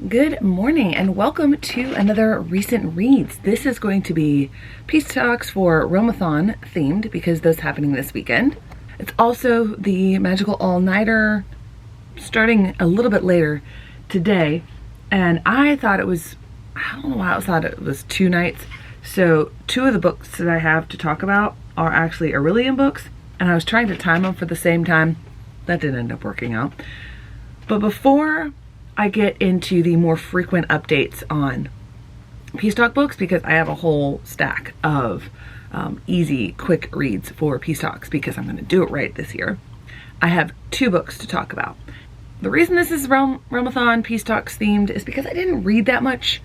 Good morning and welcome to another recent reads. This is going to be Peace Talks for Realmathon themed because those happening this weekend. It's also the Magical All-Nighter starting a little bit later today, and I thought it was, I don't know why I thought it was 2 nights. So 2 of the books that I have to talk about are actually Aurelian books, and I was trying to time them for the same time. That didn't end up working out. But before I get into the more frequent updates on Peace Talk books, because I have a whole stack of easy, quick reads for Peace Talks because I'm going to do it right this year. I have 2 books to talk about. The reason this is Realmathon Peace Talks themed is because I didn't read that much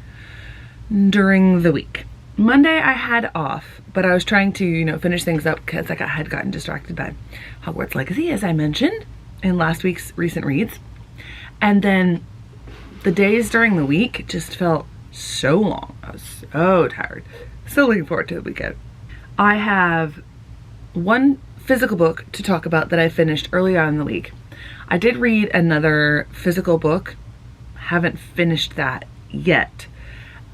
during the week. Monday I had off, but I was trying to, finish things up because I had gotten distracted by Hogwarts Legacy, as I mentioned in last week's recent reads. And then the days during the week just felt so long. I was so tired. So looking forward to the weekend. I have 1 physical book to talk about that I finished early on in the week. I did read another physical book. Haven't finished that yet.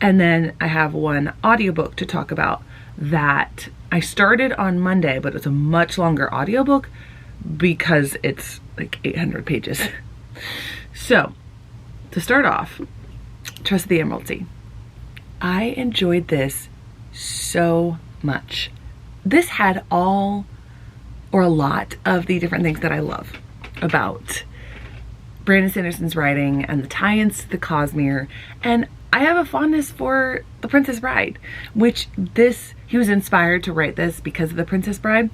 And then I have 1 audiobook to talk about that I started on Monday, but it's a much longer audiobook because it's like 800 pages. So, to start off, Trust the Emerald Sea. I enjoyed this so much. This had all or a lot of the different things that I love about Brandon Sanderson's writing and the tie-ins to the Cosmere. And I have a fondness for The Princess Bride, which he was inspired to write this because of The Princess Bride.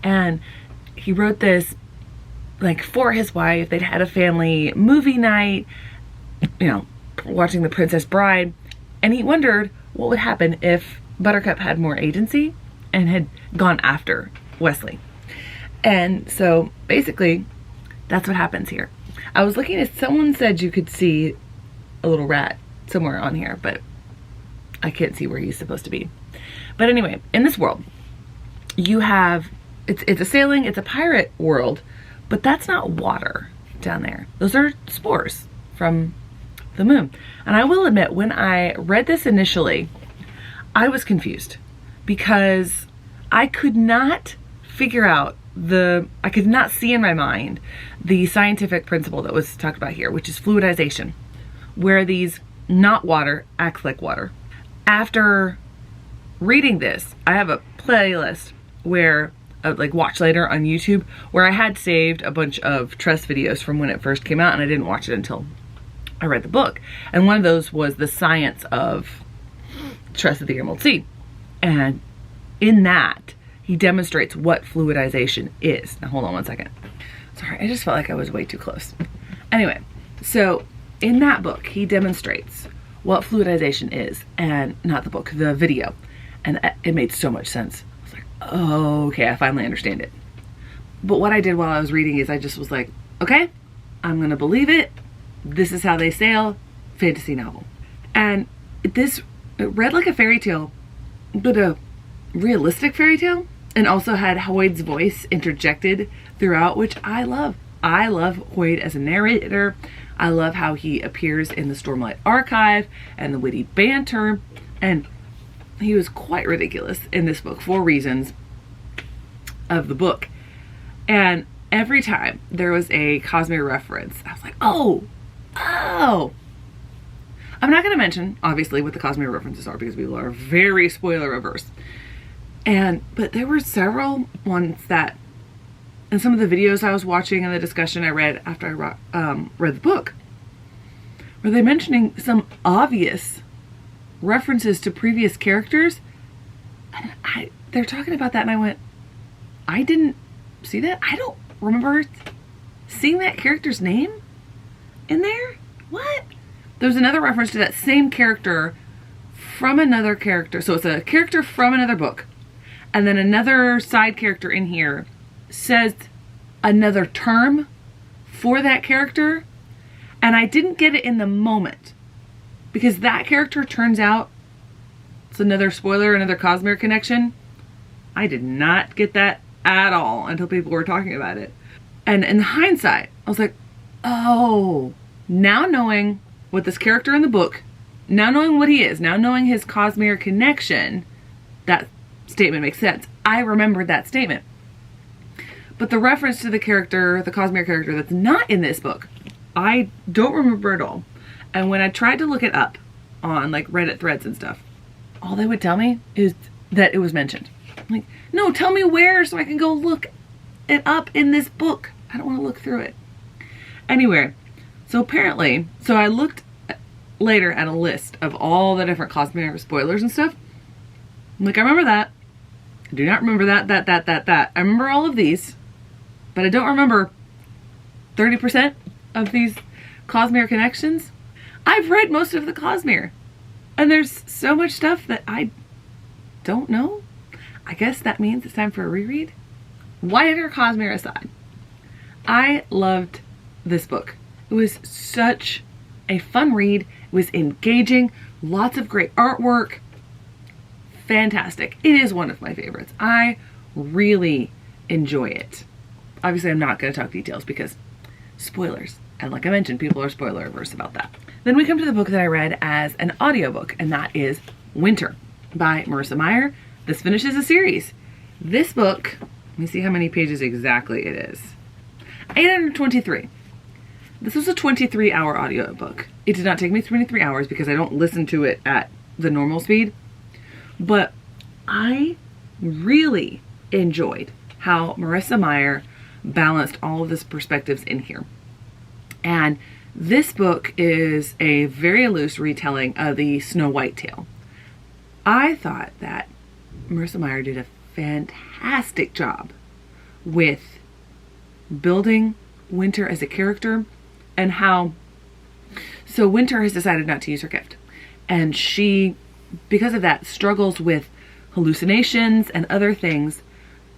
And he wrote this like for his wife. They'd had a family movie night, watching The Princess Bride, and he wondered what would happen if Buttercup had more agency and had gone after Wesley. And so basically that's what happens here. I was looking at, someone said you could see a little rat somewhere on here, but I can't see where he's supposed to be. But anyway, in this world you have, it's a pirate world, but that's not water down there. Those are spores from the moon. And I will admit, when I read this initially, I was confused because I could not figure out I could not see in my mind the scientific principle that was talked about here, which is fluidization, where these not water acts like water. After reading this, I have a playlist where like watch later on YouTube, where I had saved a bunch of Trust videos from when it first came out, and I didn't watch it until I read the book. And one of those was the science of Trust of the Emerald Sea. And in that, he demonstrates what fluidization is. Now hold on one second. Sorry, I just felt like I was way too close. Anyway, so in that book, he demonstrates what fluidization is, and not the book, the video. And it made so much sense. I was like, oh, okay, I finally understand it. But what I did while I was reading is I just was like, okay, I'm gonna believe it. This is how they sail. Fantasy novel. And it read like a fairy tale, but a realistic fairy tale, and also had Hoyd's voice interjected throughout, which I love. I love Hoyd as a narrator. I love how he appears in the Stormlight Archive and the witty banter, and he was quite ridiculous in this book for reasons of the book. And every time there was a Cosmere reference, I was like, oh. I'm not going to mention, obviously, what the Cosmere references are because people are very spoiler averse. But there were several ones that, in some of the videos I was watching and the discussion I read after I read the book, were they mentioning some obvious references to previous characters? And they're talking about that, and I went, I didn't see that. I don't remember seeing that character's name in there. What? There's another reference to that same character from another character. So it's a character from another book, and then another side character in here says another term for that character, and I didn't get it in the moment because that character turns out, it's another spoiler, another Cosmere connection. I did not get that at all until people were talking about it. And in hindsight, I was like, oh, now knowing with this character in the book, now knowing what he is, now knowing his Cosmere connection, that statement makes sense. I remembered that statement. But the reference to the character, the Cosmere character that's not in this book, I don't remember at all. And when I tried to look it up on like Reddit threads and stuff, all they would tell me is that it was mentioned. I'm like, no, tell me where so I can go look it up in this book. I don't want to look through it. Anyway, so apparently, so I looked later at a list of all the different Cosmere spoilers and stuff. I'm like, I remember that. I do not remember that. I remember all of these, but I don't remember 30% of these Cosmere connections. I've read most of the Cosmere, and there's so much stuff that I don't know. I guess that means it's time for a reread. Wider Cosmere aside, I loved this book. It was such a fun read. It was engaging, lots of great artwork. Fantastic. It is one of my favorites. I really enjoy it. Obviously, I'm not going to talk details because spoilers. And like I mentioned, people are spoiler averse about that. Then we come to the book that I read as an audiobook, and that is Winter by Marissa Meyer. This finishes a series. This book, let me see how many pages exactly it is. 823. This was a 23-hour audiobook. It did not take me 23 hours because I don't listen to it at the normal speed. But I really enjoyed how Marissa Meyer balanced all of these perspectives in here. And this book is a very loose retelling of the Snow White tale. I thought that Marissa Meyer did a fantastic job with building Winter as a character, and how, so Winter has decided not to use her gift. And she, because of that, struggles with hallucinations and other things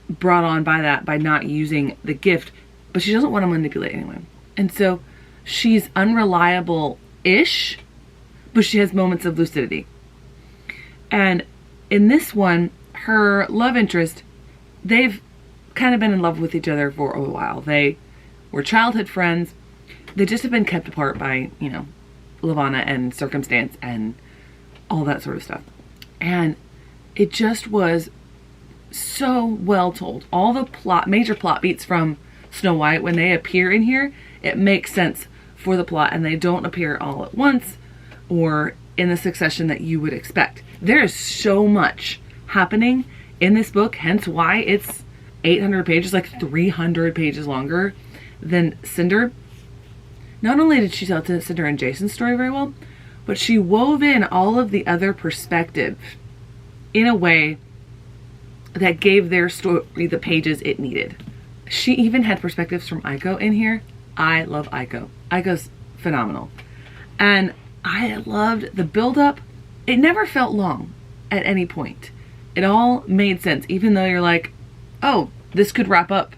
brought on by that, by not using the gift, but she doesn't want to manipulate anyone. And so she's unreliable-ish, but she has moments of lucidity. And in this one, her love interest, they've kind of been in love with each other for a while. They were childhood friends. They just have been kept apart by, you know, Levana and circumstance and all that sort of stuff. And it just was so well told. All the plot, major plot beats from Snow White, when they appear in here, it makes sense for the plot, and they don't appear all at once or in the succession that you would expect. There is so much happening in this book, hence why it's 800 pages, like 300 pages longer than Cinder. Not only did she tell Cinder and Jason's story very well, but she wove in all of the other perspectives in a way that gave their story the pages it needed. She even had perspectives from Aiko in here. I love Aiko. Aiko's phenomenal. And I loved the build-up. It never felt long at any point. It all made sense, even though you're like, oh, this could wrap up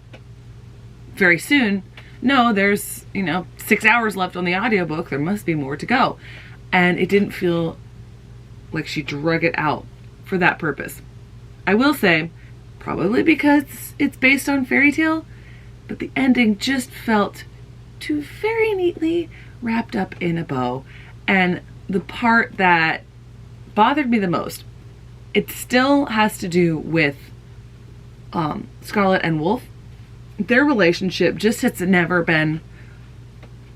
very soon. No, there's, 6 hours left on the audiobook. There must be more to go. And it didn't feel like she drug it out for that purpose. I will say, probably because it's based on fairy tale, but the ending just felt too very neatly wrapped up in a bow. And the part that bothered me the most, it still has to do with Scarlet and Wolf. Their relationship just has never been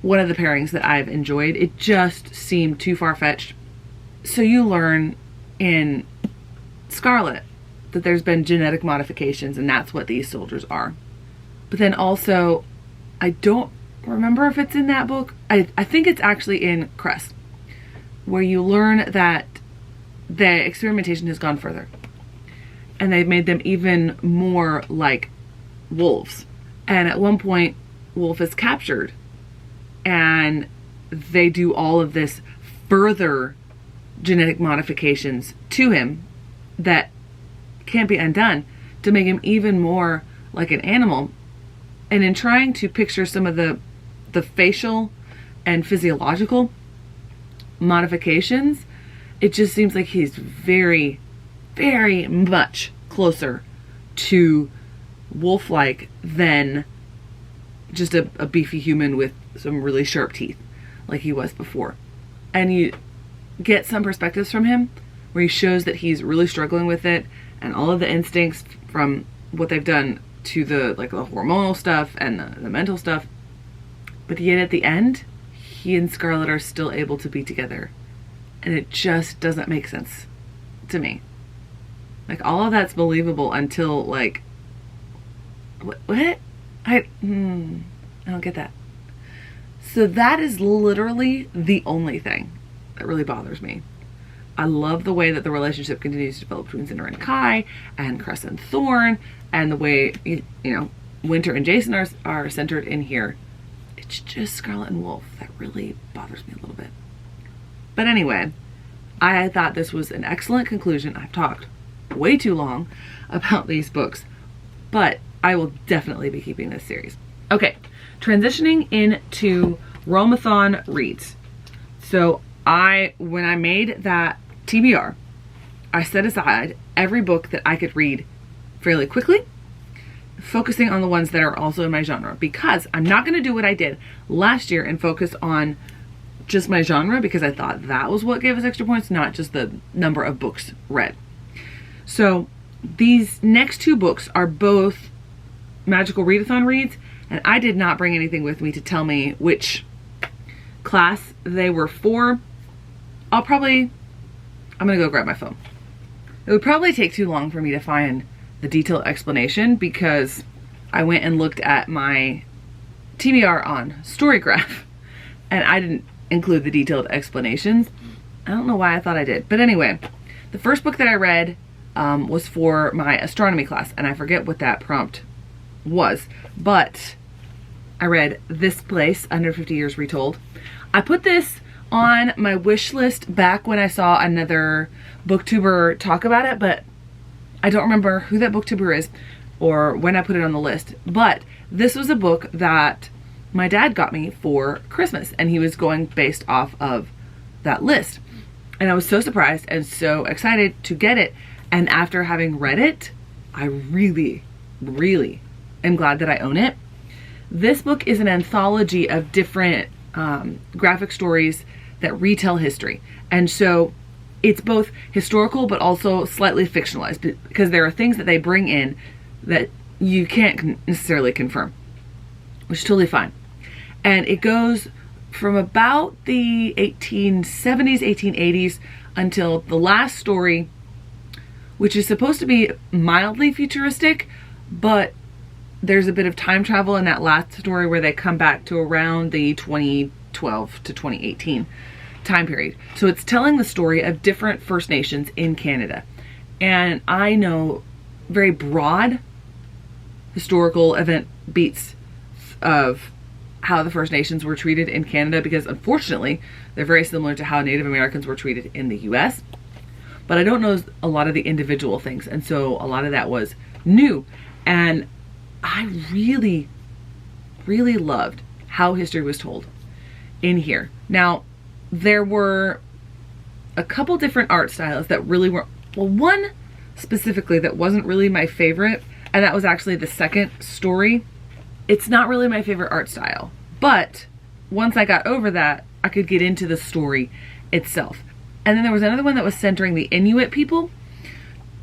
one of the pairings that I've enjoyed. It just seemed too far-fetched. So you learn in Scarlet that there's been genetic modifications, and that's what these soldiers are. But then also, I don't remember if it's in that book. I think it's actually in Crest, where you learn that the experimentation has gone further. And they've made them even more like wolves. And at one point, Wolf is captured. And they do all of this further genetic modifications to him that can't be undone to make him even more like an animal. And in trying to picture some of the facial and physiological modifications, it just seems like he's very, very much closer to wolf-like than just a beefy human with some really sharp teeth like he was before. and you get some perspectives from him where he shows that he's really struggling with it and all of the instincts from what they've done to the like the hormonal stuff and the mental stuff. But yet at the end, he and Scarlett are still able to be together. And it just doesn't make sense to me. Like, all of that's believable until, like, what? I don't get that. So that is literally the only thing that really bothers me. I love the way that the relationship continues to develop between Cinder and Kai and Cress and Thorn, and the way, you know, Winter and Jason are centered in here. It's just Scarlett and Wolf that really bothers me a little bit. But anyway, I thought this was an excellent conclusion. I've talked way too long about these books, but I will definitely be keeping this series. Okay, transitioning into Realmathon reads. So when I made that TBR, I set aside every book that I could read fairly quickly, focusing on the ones that are also in my genre, because I'm not going to do what I did last year and focus on just my genre, because I thought that was what gave us extra points, not just the number of books read. So these next two books are both magical readathon reads, and I did not bring anything with me to tell me which class they were for. I'm gonna go grab my phone. It would probably take too long for me to find the detailed explanation, because I went and looked at my TBR on Storygraph and I didn't include the detailed explanations. I don't know why I thought I did. But anyway, the first book that I read was for my astronomy class, and I forget what that prompt was, but I read This Place, Under 50 Years Retold. I put this on my wish list back when I saw another booktuber talk about it, but I don't remember who that booktuber is or when I put it on the list. But this was a book that my dad got me for Christmas, and he was going based off of that list. And I was so surprised and so excited to get it. And after having read it, I really, really am glad that I own it. This book is an anthology of different graphic stories that retell history. And so it's both historical but also slightly fictionalized, because there are things that they bring in that you can't necessarily confirm, which is totally fine. And it goes from about the 1870s, 1880s until the last story, which is supposed to be mildly futuristic, but there's a bit of time travel in that last story where they come back to around the 2012 to 2018 time period. So it's telling the story of different First Nations in Canada. And I know very broad historical event beats of how the First Nations were treated in Canada, because unfortunately they're very similar to how Native Americans were treated in the US. But I don't know a lot of the individual things, and so a lot of that was new. And I really, really loved how history was told in here. Now, there were a couple different art styles that really were, well, one specifically that wasn't really my favorite, and that was actually the second story. It's not really my favorite art style, but once I got over that, I could get into the story itself. And then there was another one that was centering the Inuit people,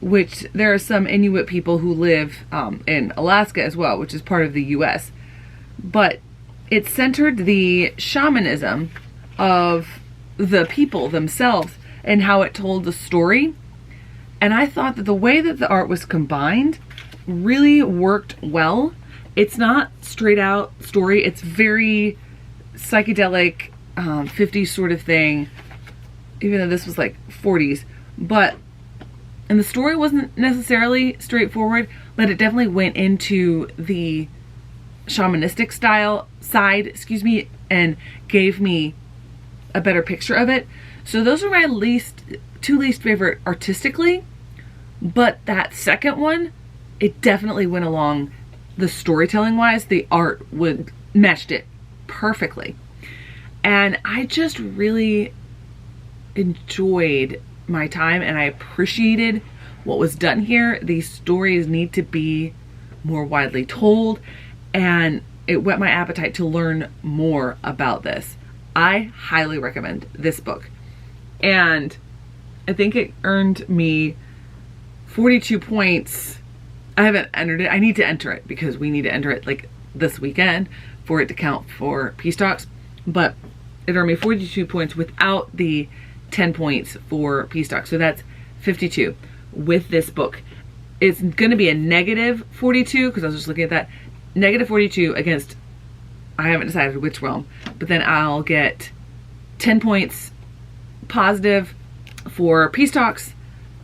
which there are some Inuit people who live in Alaska as well, which is part of the US. But it centered the shamanism of the people themselves and how it told the story. And I thought that the way that the art was combined really worked well. It's not straight out story. It's very psychedelic, 50s sort of thing, even though this was like 40s. And the story wasn't necessarily straightforward, but it definitely went into the shamanistic side, and gave me a better picture of it. So those are my two least favorite artistically, but that second one, it definitely went along the storytelling wise. The art matched it perfectly. And I just really enjoyed my time, and I appreciated what was done here. These stories need to be more widely told, and it whet my appetite to learn more about this. I highly recommend this book. And I think it earned me 42 points. I haven't entered it. I need to enter it because we need to enter it like this weekend for it to count for Peace Talks. But it earned me 42 points without the 10 points for Peace Talks. So that's 52 with this book. It's going to be a negative 42 because I was just looking at that. Negative 42 against, I haven't decided which realm, but then I'll get 10 points positive for Peace Talks,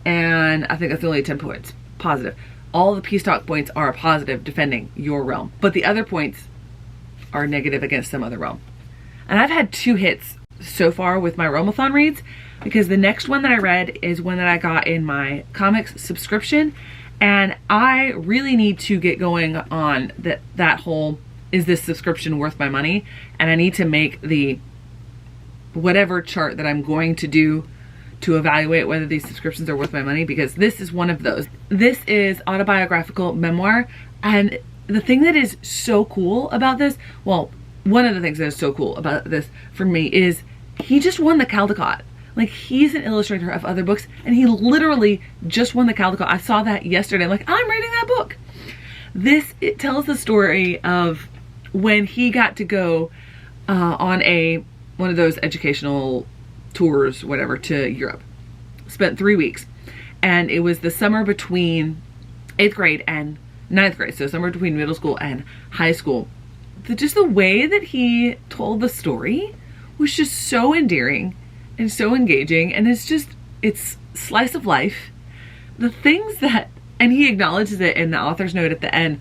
and I think that's only 10 points positive. All the Peace Talk points are positive defending your realm, but the other points are negative against some other realm. And I've had 2 hits so far with my Realmathon reads, because the next one that I read is one that I got in my comics subscription, and I really need to get going on that whole, is this subscription worth my money? And I need to make the whatever chart that I'm going to do to evaluate whether these subscriptions are worth my money, because this is one of those. This is autobiographical memoir, and the thing that is so cool about this, well, one of the things that is so cool about this for me is he just won the Caldecott. Like, he's an illustrator of other books, and he literally just won the Caldecott. I saw that yesterday. I'm like, I'm reading that book. It tells the story of when he got to go on one of those educational tours, whatever, to Europe. Spent 3 weeks. And it was the summer between 8th grade and 9th grade. So summer between middle school and high school. Just the way that he told the story was just so endearing and so engaging. And it's slice of life. The things that, and he acknowledges it in the author's note at the end,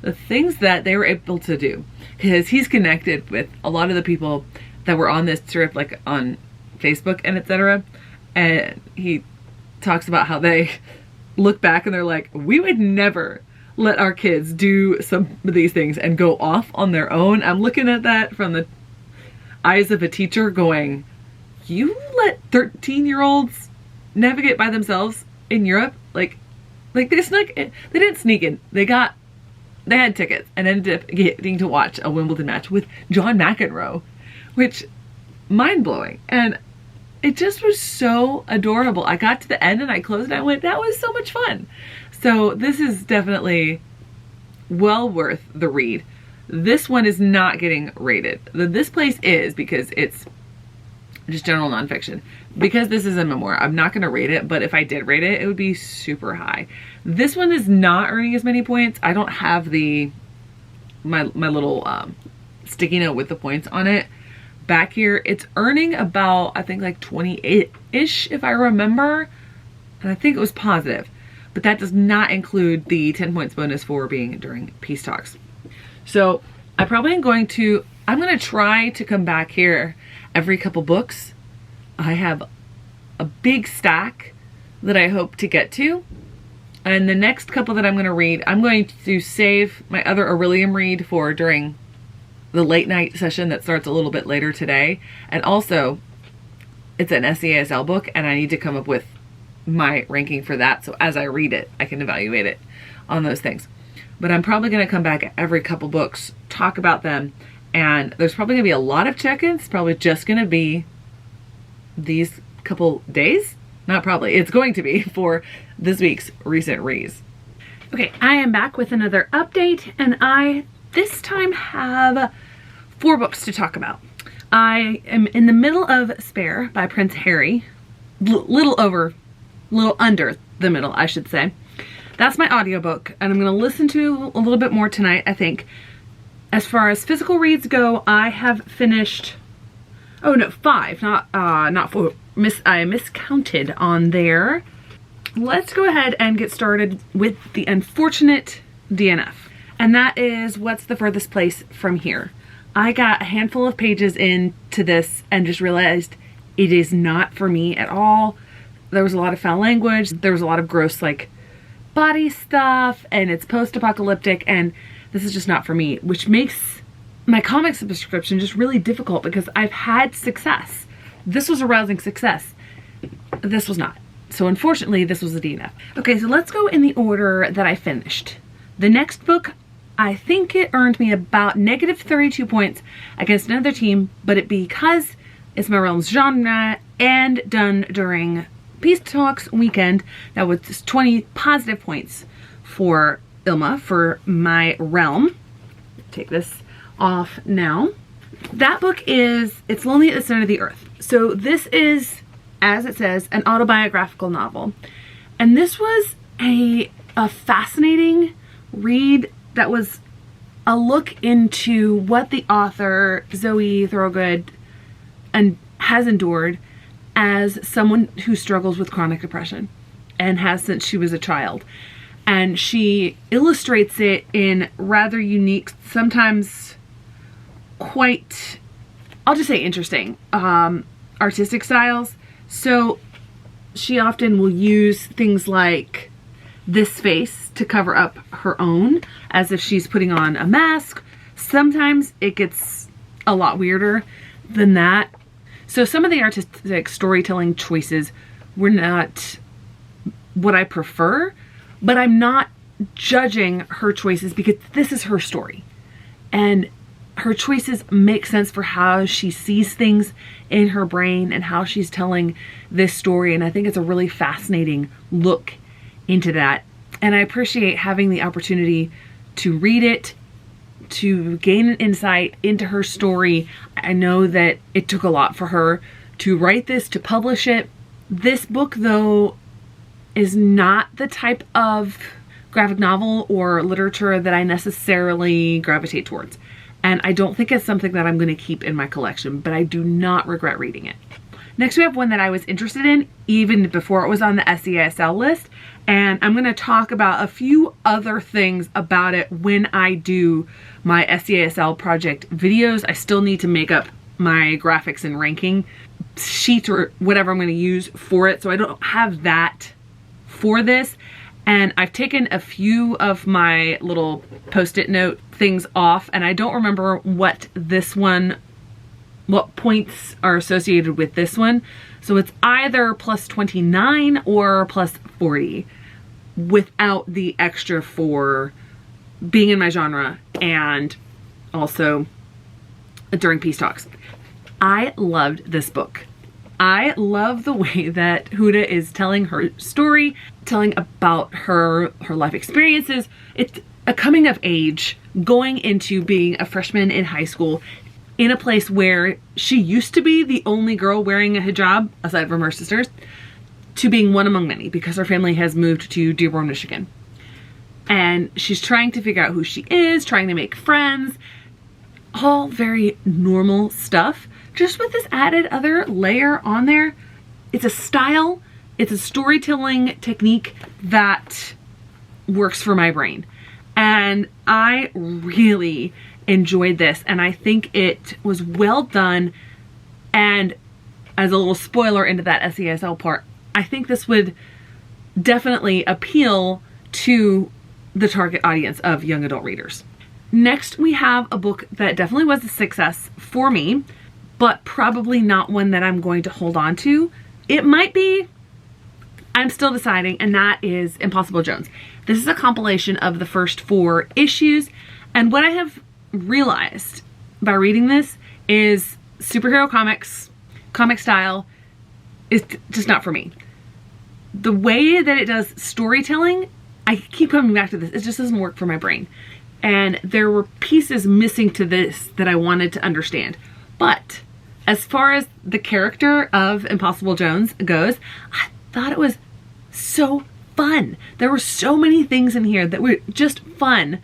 the things that they were able to do. Because he's connected with a lot of the people that were on this trip, like on Facebook and etc. And he talks about how they look back and they're like, we would never let our kids do some of these things and go off on their own. I'm looking at that from the eyes of a teacher going, you let 13-year-olds navigate by themselves in Europe? Like they didn't sneak in. They had tickets and ended up getting to watch a Wimbledon match with John McEnroe, which, mind-blowing. And it just was so adorable. I got to the end and I closed and I went, that was so much fun. So this is definitely well worth the read. This one is not getting rated. This place is, because it's just general nonfiction. Because this is a memoir, I'm not going to rate it, but if I did rate it, it would be super high. This one is not earning as many points. I don't have my little sticky note with the points on it back here. It's earning about, I think, like 28-ish if I remember, and I think it was positive, but that does not include the 10 points bonus for being during Peace Talks. So I'm going to try to come back here every couple books. I have a big stack that I hope to get to, and the next couple that I'm going to read, I'm going to save my other Aurelium read for during the late night session that starts a little bit later today. And also, it's an SEASL book, and I need to come up with my ranking for that, so as I read it, I can evaluate it on those things. But I'm probably going to come back every couple books, talk about them, and there's probably going to be a lot of check-ins. Probably just going to be these couple days. Not probably, it's going to be for this week's recent reads. Okay, I am back with another update, and I this time have 4 books to talk about. I am in the middle of Spare by Prince Harry. Little under the middle, I should say. That's my audiobook, and I'm going to listen to a little bit more tonight, I think. As far as physical reads go, I have finished, 5, not 4. I miscounted on there. Let's go ahead and get started with The Unfortunate DNF. And that is What's the Furthest Place from Here. I got a handful of pages into this and just realized it is not for me at all. There was a lot of foul language. There was a lot of gross, like, body stuff, and it's post-apocalyptic, and this is just not for me, which makes my comic subscription just really difficult because I've had success. This was a rousing success. This was not. So unfortunately, this was a DNF. Okay, so let's go in the order that I finished. The next book I think it earned me about negative 32 points against another team, but because it's my realm's genre and done during Peace Talks weekend, that was 20 positive points for Ilma, for my realm. Take this off now. That book is It's Lonely at the Center of the Earth. So this is, as it says, an autobiographical novel. And this was a fascinating read that was a look into what the author, Zoe Thorogood, has endured as someone who struggles with chronic depression and has since she was a child. And she illustrates it in rather unique, sometimes quite, I'll just say interesting, artistic styles. So she often will use things like this face to cover up her own, as if she's putting on a mask. Sometimes it gets a lot weirder than that. So some of the artistic storytelling choices were not what I prefer, but I'm not judging her choices because this is her story. And her choices make sense for how she sees things in her brain and how she's telling this story. And I think it's a really fascinating look into that. And I appreciate having the opportunity to read it, to gain an insight into her story. I know that it took a lot for her to write this, to publish it. This book, though, is not the type of graphic novel or literature that I necessarily gravitate towards. And I don't think it's something that I'm going to keep in my collection, but I do not regret reading it. Next, we have one that I was interested in even before it was on the SEISL list. And I'm going to talk about a few other things about it when I do my SEISL project videos. I still need to make up my graphics and ranking sheets or whatever I'm going to use for it. So I don't have that for this. And I've taken a few of my little post-it note things off, and I don't remember what points are associated with this one. So it's either plus 29 or plus 40 without the extra for being in my genre and also during Peace Talks. I loved this book. I love the way that Huda is telling her story, telling about her life experiences. It's a coming of age, going into being a freshman in high school in a place where she used to be the only girl wearing a hijab, aside from her sisters, to being one among many because her family has moved to Dearborn, Michigan. And she's trying to figure out who she is, trying to make friends, all very normal stuff. Just with this added other layer on there. It's a style, it's a storytelling technique that works for my brain. And I really enjoyed this, and I think it was well done. And as a little spoiler into that SEISL part, I think this would definitely appeal to the target audience of young adult readers. Next, we have a book that definitely was a success for me, but probably not one that I'm going to hold on to. It might be, I'm still deciding, and that is Impossible Jones. This is a compilation of the first 4 issues, and what I have realized by reading this is superhero comics, comic style, is just not for me. The way that it does storytelling, I keep coming back to this, it just doesn't work for my brain. And there were pieces missing to this that I wanted to understand. But as far as the character of Impossible Jones goes, I thought it was so fun. There were so many things in here that were just fun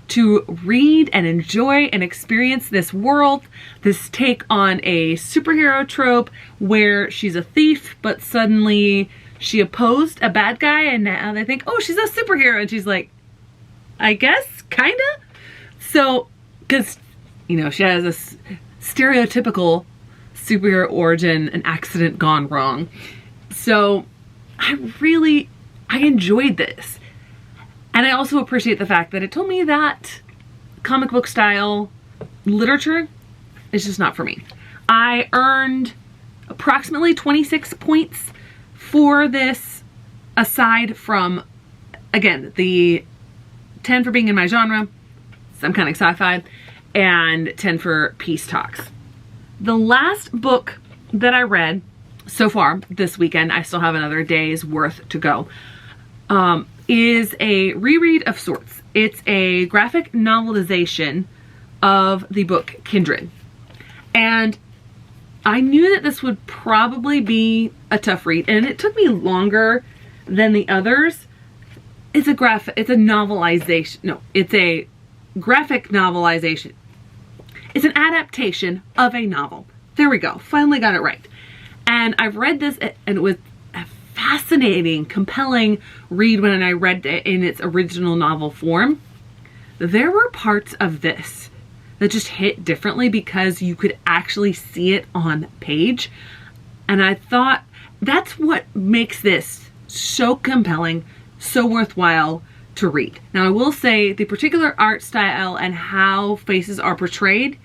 to read and enjoy and experience this world, this take on a superhero trope where she's a thief, but suddenly she opposed a bad guy and now they think, oh, she's a superhero. And she's like, I guess, kinda. So, because, you know, she has this stereotypical superhero origin, an accident gone wrong. So I enjoyed this. And I also appreciate the fact that it told me that comic book style literature is just not for me. I earned approximately 26 points for this, aside from, again, the 10 for being in my genre some kind of sci-fi, and 10 for Peace Talks. The last book that I read so far this weekend, I still have another day's worth to go, is a reread of sorts. It's a graphic novelization of the book Kindred. And I knew that this would probably be a tough read, and it took me longer than the others. It's a graphic novelization. It's a graphic novelization. It's an adaptation of a novel. There we go. Finally got it right. And I've read this, and it was a fascinating, compelling read when I read it in its original novel form. There were parts of this that just hit differently because you could actually see it on page. And I thought that's what makes this so compelling, so worthwhile to read. Now, I will say the particular art style and how faces are portrayed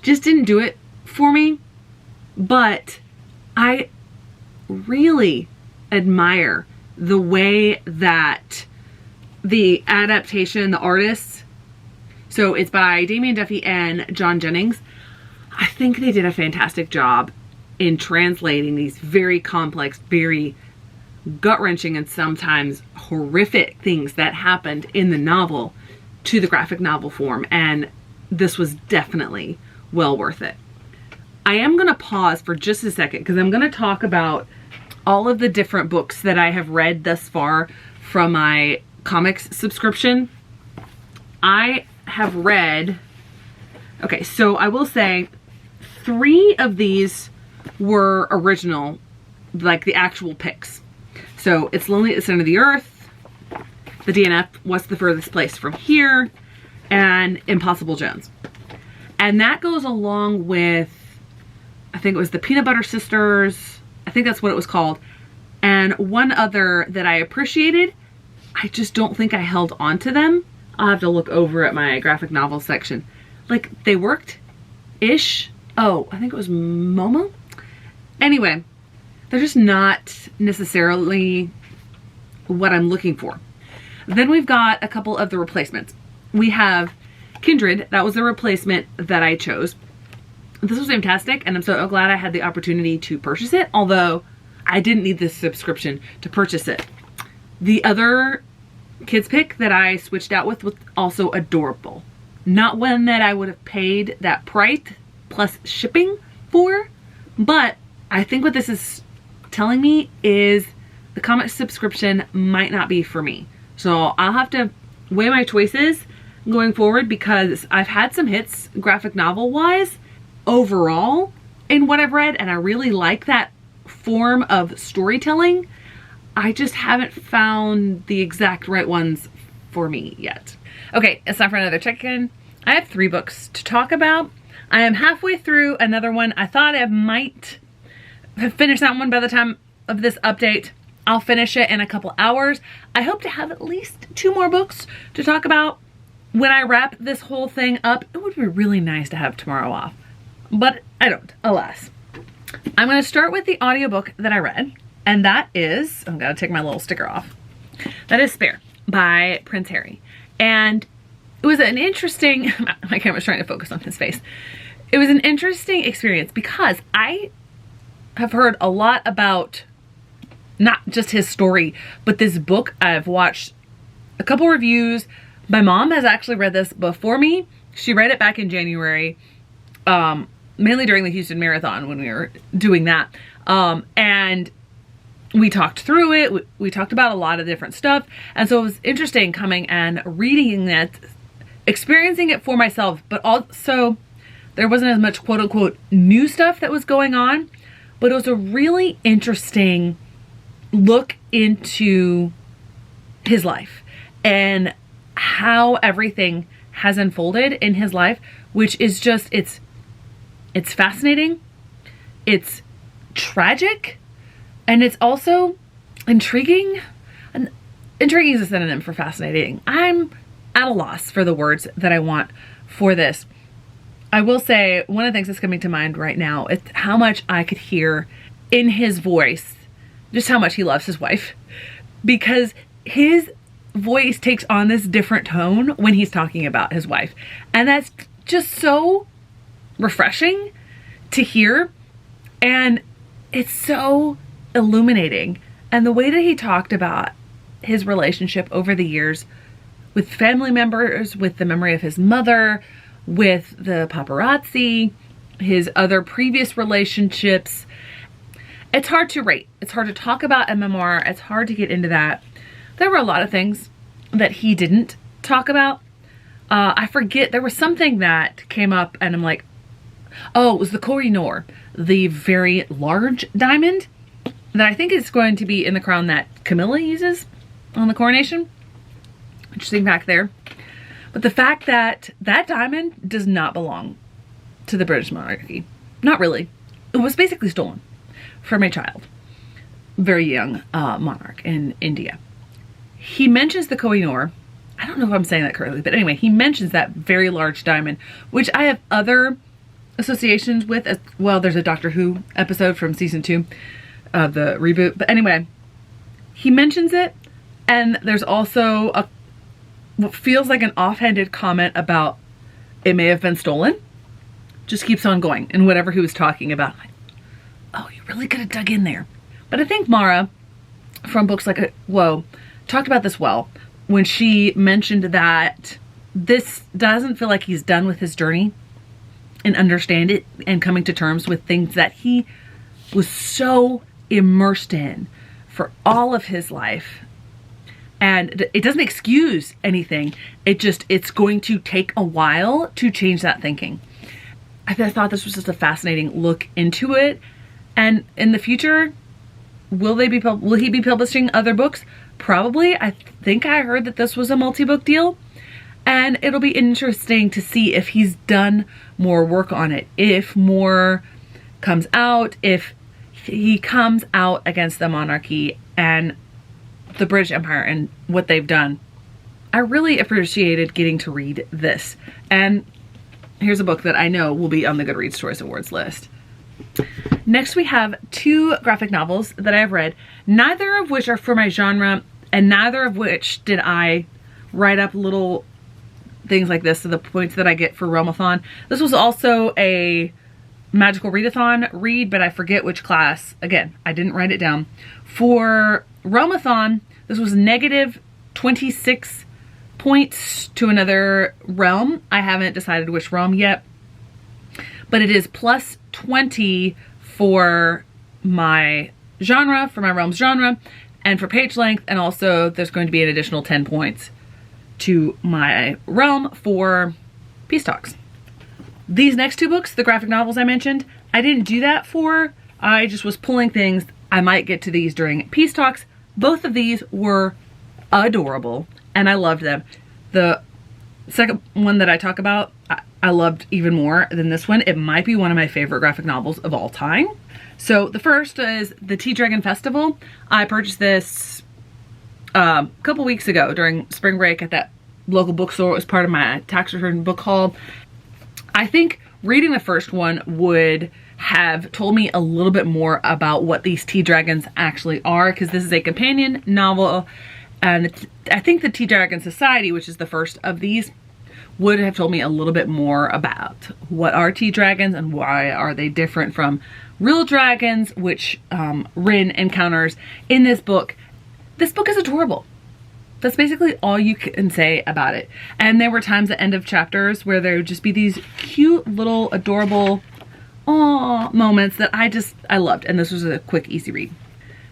just didn't do it for me, but I really admire the way that the adaptation, the artists, so it's by Damien Duffy and John Jennings. I think they did a fantastic job in translating these very complex, very gut-wrenching, and sometimes horrific things that happened in the novel to the graphic novel form, and this was definitely well worth it. I am going to pause for just a second because I'm going to talk about all of the different books that I have read thus far from my comics subscription. I have read, okay, so I will say 3 of these were original, like the actual picks. So It's Lonely at the Center of the Earth, the DNF, What's the Furthest Place from Here, and Impossible Jones. And that goes along with, I think it was the Peanut Butter Sisters, I think that's what it was called, and one other that I appreciated. I just don't think I held on to them. I'll have to look over at my graphic novel section. Like, they worked-ish. Oh, I think it was Momo? Anyway, they're just not necessarily what I'm looking for. Then we've got a couple of the replacements. We have Kindred. That was the replacement that I chose. This was fantastic, and I'm so glad I had the opportunity to purchase it, although I didn't need this subscription to purchase it. The other kids pick that I switched out with was also adorable. Not one that I would have paid that price plus shipping for, but I think what this is telling me is the comic subscription might not be for me. So I'll have to weigh my choices going forward, because I've had some hits graphic novel wise overall in what I've read, and I really like that form of storytelling. I just haven't found the exact right ones for me yet. Okay, it's time for another check-in. I have 3 books to talk about. I am halfway through another one. I thought I might have finished that one by the time of this update. I'll finish it in a couple hours. I hope to have at least 2 more books to talk about when I wrap this whole thing up. It would be really nice to have tomorrow off, but I don't, alas. I'm going to start with the audiobook that I read, and that is, I'm going to take my little sticker off. That is Spare by Prince Harry. And it was an interesting, my camera's trying to focus on his face. It was an interesting experience because I have heard a lot about not just his story, but this book. I've watched a couple reviews. My mom has actually read this before me. She read it back in January, mainly during the Houston Marathon when we were doing that. And we talked through it. We talked about a lot of different stuff. And so it was interesting coming and reading it, experiencing it for myself, but also there wasn't as much quote unquote new stuff that was going on, but it was a really interesting look into his life and how everything has unfolded in his life, which is just, it's fascinating, it's tragic, and it's also intriguing. And intriguing is a synonym for fascinating. I'm at a loss for the words that I want for this. I will say one of the things that's coming to mind right now is how much I could hear in his voice just how much he loves his wife, because his voice takes on this different tone when he's talking about his wife. And that's just so refreshing to hear. And it's so illuminating. And the way that he talked about his relationship over the years with family members, with the memory of his mother, with the paparazzi, his other previous relationships. It's hard to rate. It's hard to talk about a memoir. It's hard to get into that. There were a lot of things that he didn't talk about. I forget, there was something that came up and I'm like, oh, it was the Koh-i-Noor, the very large diamond that I think is going to be in the crown that Camilla uses on the coronation. Interesting fact there. But the fact that that diamond does not belong to the British monarchy. Not really. It was basically stolen from a child. Very young monarch in India. He mentions the Koh-i-Noor. I don't know if I'm saying that correctly, but anyway, he mentions that very large diamond, which I have other associations with as well. There's a Doctor Who episode from season 2 of the reboot. But anyway, he mentions it, and there's also what feels like an offhanded comment about it may have been stolen. Just keeps on going in whatever he was talking about. I'm like, oh, you really could have dug in there. But I think Mara, from books like Whoa, talked about this well when she mentioned that this doesn't feel like he's done with his journey and understand it and coming to terms with things that he was so immersed in for all of his life. And it doesn't excuse anything. It's going to take a while to change that thinking. I thought this was just a fascinating look into it. And in the future, will he be publishing other books? Probably. I think I heard that this was a multi-book deal. And it'll be interesting to see if he's done more work on it. If more comes out, if he comes out against the monarchy and the British Empire and what they've done. I really appreciated getting to read this. And here's a book that I know will be on the Goodreads Choice Awards list. Next we have 2 graphic novels that I have read, neither of which are for my genre, and neither of which did I write up little things like this to the points that I get for Realmathon. This was also a magical readathon read, but I forget which class. Again, I didn't write it down. For Realmathon, this was negative 26 points to another realm. I haven't decided which realm yet, but it is plus 20 for my genre, for my realm's genre, and for page length, and also there's going to be an additional 10 points to my realm for Peace Talks. These next 2 books, the graphic novels I mentioned, I didn't do that for. I just was pulling things. I might get to these during Peace Talks. Both of these were adorable and I loved them. The second one that I talk about, I loved even more than this one. It might be one of my favorite graphic novels of all time. So the first is the Tea Dragon Festival. I purchased this a couple weeks ago during spring break at that local bookstore. It was part of my tax return book haul. I think reading the first one would have told me a little bit more about what these tea dragons actually are, because this is a companion novel, and I think the Tea Dragon Society, which is the first of these, would have told me a little bit more about what are tea dragons and why are they different from real dragons, which Rin encounters in this book. This book is adorable. That's basically all you can say about it. And there were times at end of chapters where there would just be these cute little adorable moments that I loved. And this was a quick, easy read.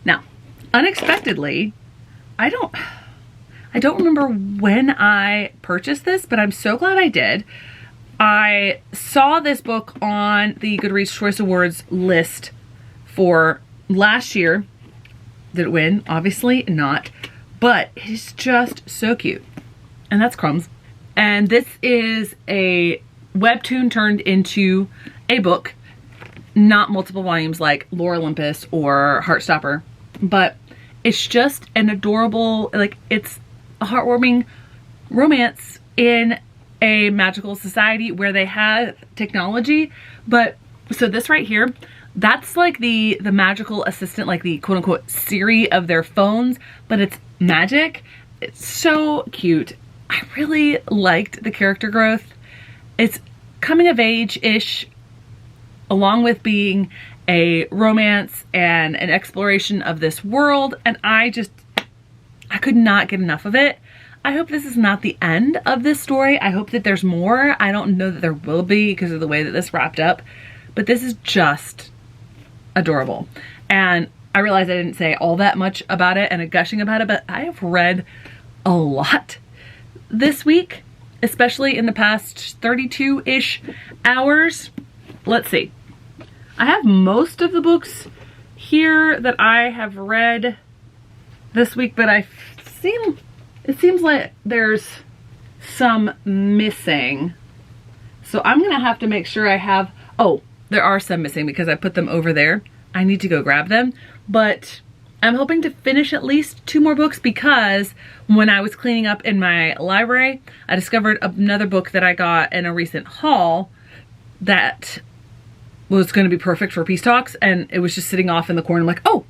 Now, unexpectedly, I don't remember when I purchased this, but I'm so glad I did. I saw this book on the Goodreads Choice Awards list for last year. Did it win? Obviously not. But it's just so cute. And that's Crumbs. And this is a webtoon turned into a book. Not multiple volumes like Lore Olympus or Heartstopper. But it's just an adorable, like, it's a heartwarming romance in a magical society where they have technology. But so this right here, that's like the magical assistant, like the quote unquote Siri of their phones, but it's magic. It's so cute. I really liked the character growth. It's coming of age-ish, along with being a romance and an exploration of this world, and I could not get enough of it. I hope this is not the end of this story. I hope that there's more. I don't know that there will be because of the way that this wrapped up, but this is just adorable. And I realized I didn't say all that much about it and gushing about it, but I have read a lot this week, especially in the past 32-ish hours. Let's see. I have most of the books here that I have read this week, but it seems like there's some missing. So I'm gonna have to make sure I have, oh, there are some missing because I put them over there. I need to go grab them, but I'm hoping to finish at least 2 more books because when I was cleaning up in my library, I discovered another book that I got in a recent haul that was going to be perfect for Peace Talks, and it was just sitting off in the corner. I'm like, oh,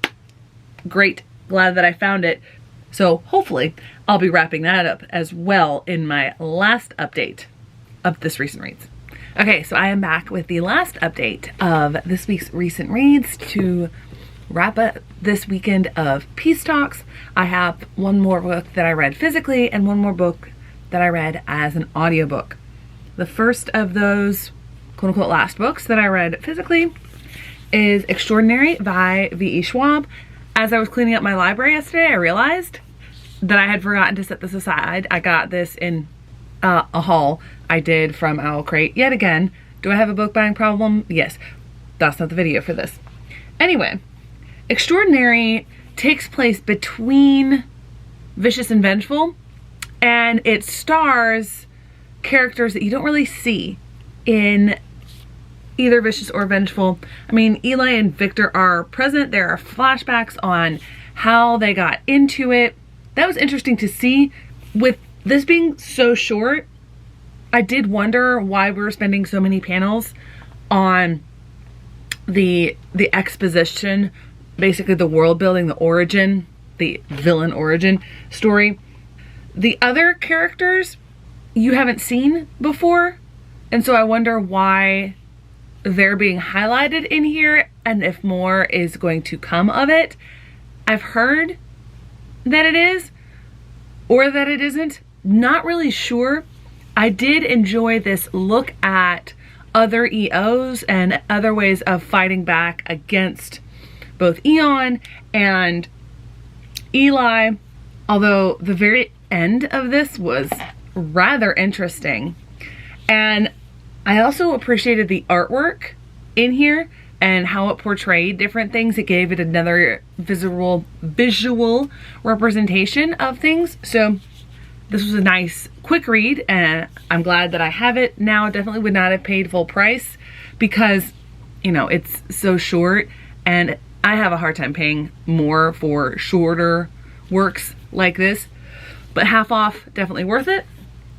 great, glad that I found it. So hopefully I'll be wrapping that up as well in my last update of this recent reads. Okay, so I am back with the last update of this week's recent reads to wrap up this weekend of Peace Talks. I have one more book that I read physically and one more book that I read as an audiobook. The first of those quote-unquote last books that I read physically is Extraordinary by V.E. Schwab. As I was cleaning up my library yesterday, I realized that I had forgotten to set this aside. I got this in a haul I did from Owl Crate. Yet again, do I have a book buying problem? Yes. That's not the video for this. Anyway, Extraordinary takes place between Vicious and Vengeful, and it stars characters that you don't really see in either Vicious or Vengeful. I mean, Eli and Victor are present. There are flashbacks on how they got into it. That was interesting to see. With this being so short, I did wonder why we were spending so many panels on the exposition, basically the world building, the origin, the villain origin story. The other characters you haven't seen before, and so I wonder why they're being highlighted in here and if more is going to come of it. I've heard that it is or that it isn't. Not really sure. I did enjoy this look at other EOs and other ways of fighting back against both Eon and Eli, although the very end of this was rather interesting. And I also appreciated the artwork in here and how it portrayed different things. It gave it another visual representation of things. So this was a nice quick read, and I'm glad that I have it now. Definitely would not have paid full price because, you know, it's so short, and I have a hard time paying more for shorter works like this, but half off, definitely worth it.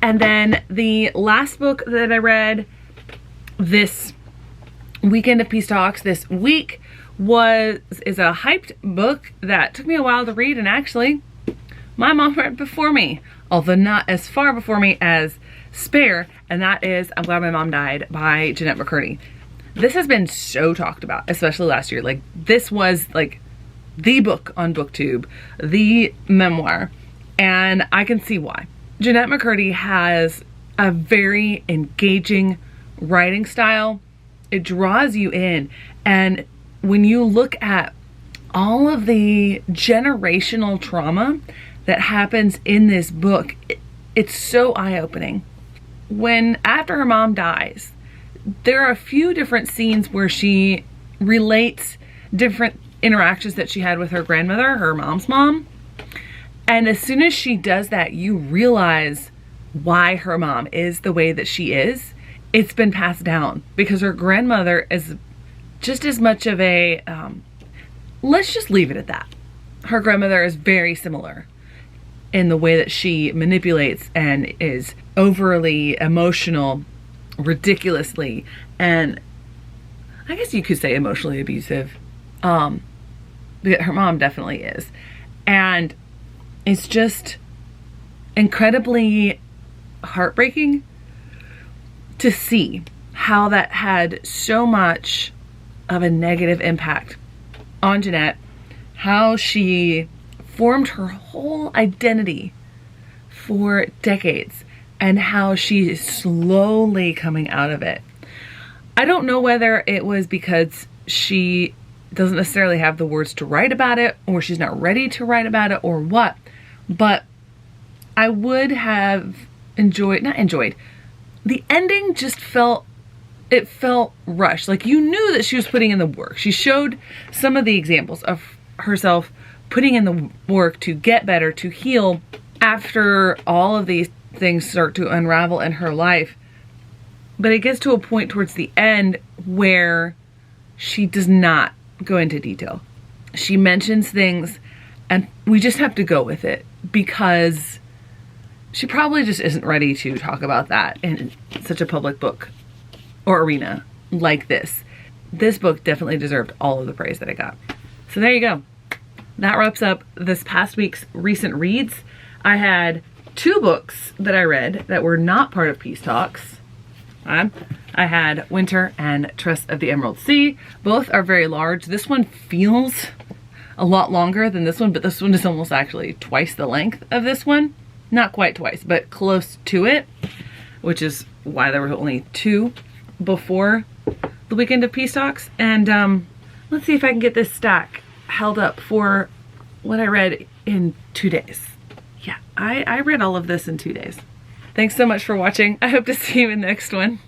And then the last book that I read this weekend of Peace Talks this week is a hyped book that took me a while to read, and actually my mom read before me, although not as far before me as Spare, and that is I'm Glad My Mom Died by Jeanette McCurdy. This has been so talked about, especially last year. Like, this was like the book on BookTube, the memoir, and I can see why. Jeanette McCurdy has a very engaging writing style. It draws you in, and when you look at all of the generational trauma that happens in this book, it's so eye-opening. After her mom dies, there are a few different scenes where she relates different interactions that she had with her grandmother, her mom's mom. And as soon as she does that, you realize why her mom is the way that she is. It's been passed down because her grandmother is just as much of a, let's just leave it at that. Her grandmother is very similar in the way that she manipulates and is overly emotional, ridiculously, and I guess you could say emotionally abusive. But her mom definitely is. And it's just incredibly heartbreaking to see how that had so much of a negative impact on Jeanette, how she formed her whole identity for decades, and how she is slowly coming out of it. I don't know whether it was because she doesn't necessarily have the words to write about it, or she's not ready to write about it, or what, but I would have not enjoyed. The ending just felt rushed. Like, you knew that she was putting in the work. She showed some of the examples of herself putting in the work to get better, to heal after all of these things start to unravel in her life. But it gets to a point towards the end where she does not go into detail. She mentions things and we just have to go with it because she probably just isn't ready to talk about that in such a public book or arena like this. This book definitely deserved all of the praise that it got. So there you go. That wraps up this past week's recent reads. I had 2 books that I read that were not part of Peace Talks. I had Winter and Trust of the Emerald Sea. Both are very large. This one feels a lot longer than this one, but this one is almost actually twice the length of this one. Not quite twice, but close to it, which is why there were only 2 before the weekend of Peace Talks. And let's see if I can get this stack held up for what I read in 2 days. Yeah, I read all of this in 2 days. Thanks so much for watching. I hope to see you in the next one.